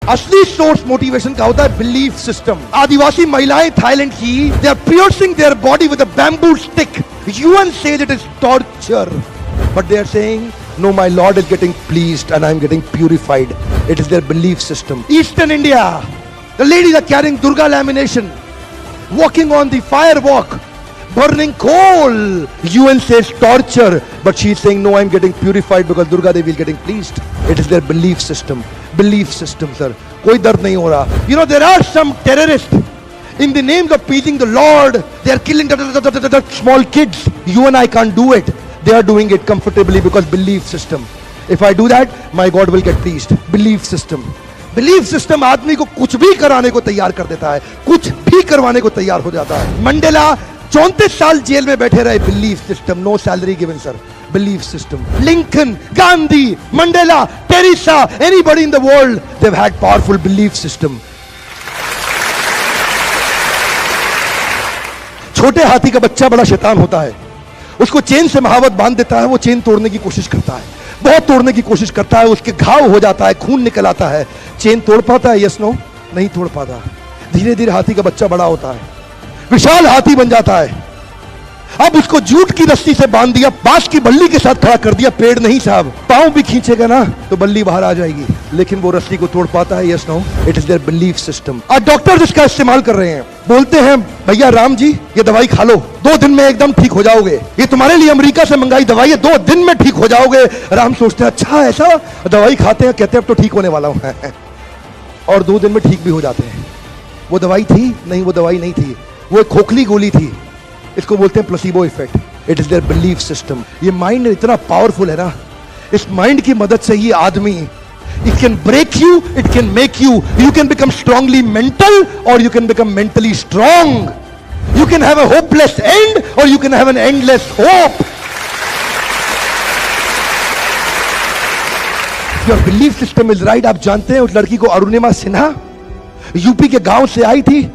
असली source motivation का होता है बिलीफ सिस्टम। आदिवासी महिलाएं थाईलैंड की, they are piercing their body with a bamboo stick. UN says it is torture, but they are saying no, my Lord is getting pleased and I am getting purified. It is their belief system. Eastern India, the ladies are carrying Durga lamination, walking on the fire walk, burning coal. UN says torture, but she is saying no, I am getting purified because Durga Devi is getting pleased. It is their belief system. Belief system, sir. कोई दर्द नहीं हो रहा. You know, there are some terrorists in the names of pleasing the Lord. They are killing the small kids. You and I can't do it. They are doing it comfortably because belief system. If I do that, my God will get pleased. Belief system. Belief system आदमी को कुछ भी कराने को तैयार कर देता है, कुछ भी करवाने को तैयार हो जाता है। मंडेला 34 साल जेल में बैठे रहे, belief system, no salary given sir. Belief system. Lincoln, Gandhi, Mandela, Teresa, anybody in the world, they've had powerful belief system. छोटे हाथी का बच्चा बड़ा शैतान होता है, उसको चेन से महावत बांध देता है, वो चेन तोड़ने की कोशिश करता है, बहुत तोड़ने की कोशिश करता है, उसके घाव हो जाता है, खून निकल आता है। चेन तोड़ पाता है? यस नो, नहीं तोड़ पाता। धीरे धीरे हाथी का बच्चा बड़ा होता है, विशाल हाथी बन जाता है। अब उसको जूट की रस्सी से बांध दिया, बांस की बल्ली के साथ खड़ा कर दिया। पेड़ नहीं साहब, पांव भी खींचेगा ना तो बल्ली बाहर आ जाएगी, लेकिन वो रस्सी को तोड़ पाता है? Yes no, it is their belief system. आज डॉक्टर इसका इस्तेमाल कर रहे हैं, बोलते हैं भैया राम जी ये दवाई खा लो, 2 दिन में एकदम ठीक हो जाओगे, ये तुम्हारे लिए अमेरिका से मंगाई दवाई है, 2 दिन में ठीक हो जाओगे। राम सोचते हैं अच्छा ऐसा, दवाई खाते हैं, कहते हैं अब तो ठीक होने वाला हूं और 2 दिन में ठीक भी हो जाते हैं। वो दवाई थी? नहीं, वो दवाई नहीं थी, वो एक खोखली गोली थी। इसको बोलते हैं placebo effect. It is their belief system. ये माइंड इतना पावरफुल है ना, इस माइंड की मदद से ये आदमी, it can break you, it can make you, you can become strongly mental or you can become mentally strong. You can have a hopeless end or you can have an endless hope. Your belief system is right. आप जानते हैं उस लड़की को Arunima Sinha UP के गांव से आई थी,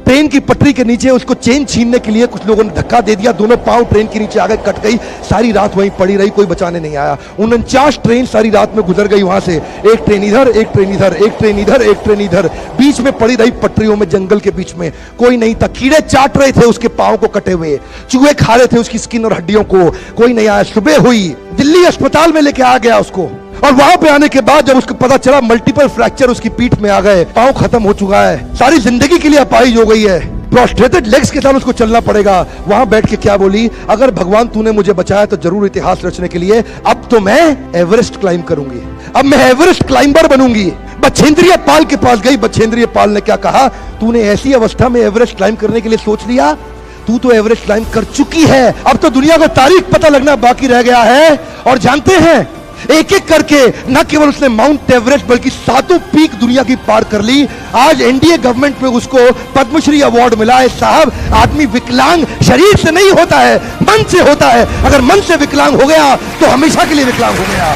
ट्रेन की पटरी के नीचे उसको चेन छीनने के लिए कुछ लोगों ने धक्का दे दिया, दोनों पांव ट्रेन के नीचे आ गए, कट गई, सारी रात वहीं पड़ी रही, कोई बचाने नहीं आया। 49 ट्रेन सारी रात में गुजर गई वहां से, एक ट्रेन इधर, एक ट्रेन इधर, एक ट्रेन इधर, एक ट्रेन इधर, बीच में पड़ी रही पटरियों में, जंगल के बीच में, कोई नहीं था। कीड़े चाट रहे थे उसके पांव को कटे हुए, चूहे खा रहे थे उसकी स्किन और हड्डियों को, कोई नहीं आया। सुबह हुई, दिल्ली अस्पताल में लेके आ गया उसको, और वहां पे आने के बाद जब उसको पता चला मल्टीपल फ्रैक्चर उसकी पीठ में आ गए, पांव खत्म हो चुका है, सारी जिंदगी के लिए अपाहिज हो गई है, प्रोस्ट्रेटेड लेग्स के साथ उसको चलना पड़ेगा। वहां बैठ के क्या बोली, अगर भगवान तूने मुझे बचाया तो जरूर इतिहास रचने के लिए, अब तो मैं एवरेस्ट क्लाइम करूंगी, अब मैं एवरेस्ट क्लाइंबर बनूंगी। बछेंद्रिय पाल के पास गई, बछेंद्रिय पाल ने क्या कहा, तूने ऐसी अवस्था में एवरेस्ट क्लाइम करने के लिए सोच लिया, तू तो एवरेस्ट क्लाइम कर चुकी है, अब तो दुनिया को तारीख पता लगना बाकी रह गया है। और जानते हैं एक एक करके न केवल उसने माउंट एवरेस्ट बल्कि 7 पीक दुनिया की पार कर ली। आज एनडीए गवर्नमेंट में उसको पद्मश्री अवार्ड मिला है। साहब, आदमी विकलांग शरीर से नहीं होता है, मन से होता है। अगर मन से विकलांग हो गया तो हमेशा के लिए विकलांग हो गया।